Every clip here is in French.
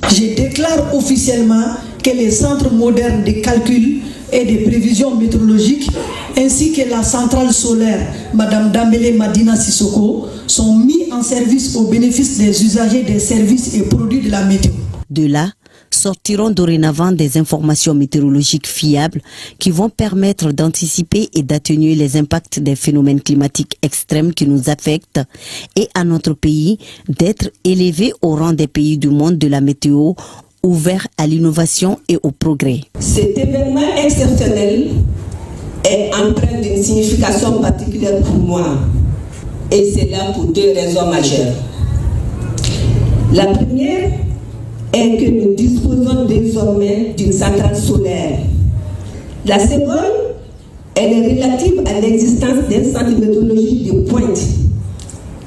Je déclare officiellement que les centres modernes de calcul et de prévision météorologique ainsi que la centrale solaire Madame Dambélé Madina Sissoko sont mis en service au bénéfice des usagers des services et produits de la météo. De là, sortiront dorénavant des informations météorologiques fiables qui vont permettre d'anticiper et d'atténuer les impacts des phénomènes climatiques extrêmes qui nous affectent et à notre pays d'être élevé au rang des pays du monde de la météo ouvert à l'innovation et au progrès. Cet événement exceptionnel est empreint d'une signification particulière pour moi et c'est là pour deux raisons majeures. La première est que nous disposons désormais d'une centrale solaire. La seconde, elle est relative à l'existence d'un centre météorologique de pointe,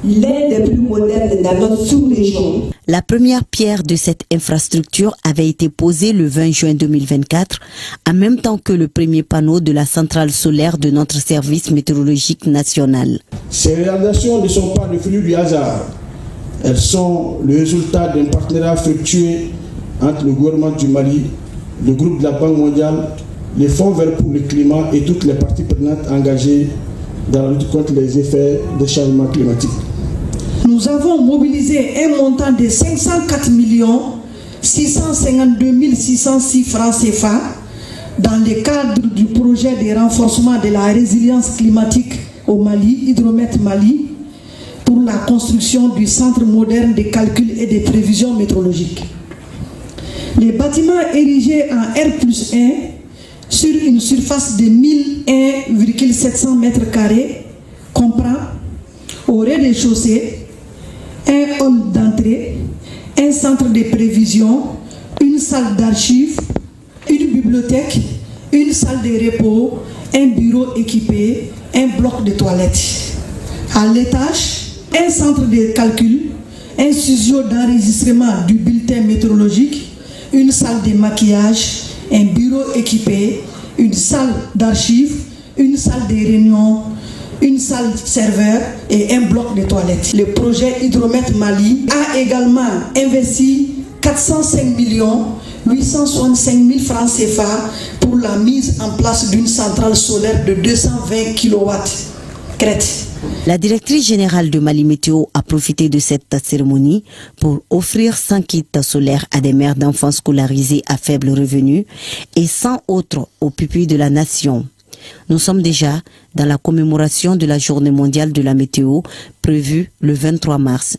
l'un des plus modernes dans notre sous-région. La première pierre de cette infrastructure avait été posée le 20 juin 2024, en même temps que le premier panneau de la centrale solaire de notre service météorologique national. Ces réalisations ne sont pas le fruit du hasard. Elles sont le résultat d'un partenariat fructueux entre le gouvernement du Mali, le groupe de la Banque mondiale, les fonds verts pour le climat et toutes les parties prenantes engagées dans la lutte contre les effets des changements climatiques. Nous avons mobilisé un montant de 504 652 606 francs CFA dans le cadre du projet de renforcement de la résilience climatique au Mali, Hydromet Mali, pour la construction du centre moderne de calcul et de prévision météorologique. Le bâtiment érigé en R+1 sur une surface de 1001,700 m² comprend au rez-de-chaussée un hall d'entrée, un centre de prévision, une salle d'archives, une bibliothèque, une salle de repos, un bureau équipé, un bloc de toilettes. À l'étage, un centre de calcul, un studio d'enregistrement du bulletin météorologique, une salle de maquillage, un bureau équipé, une salle d'archives, une salle de réunion, une salle serveur et un bloc de toilettes. Le projet Hydromet Mali a également investi 405 865 000 francs CFA pour la mise en place d'une centrale solaire de 220 kW crête. La directrice générale de Mali Météo a profité de cette cérémonie pour offrir 100 kits solaires à des mères d'enfants scolarisés à faible revenu et 100 autres aux pupilles de la nation. Nous sommes déjà dans la commémoration de la Journée mondiale de la météo prévue le 23 mars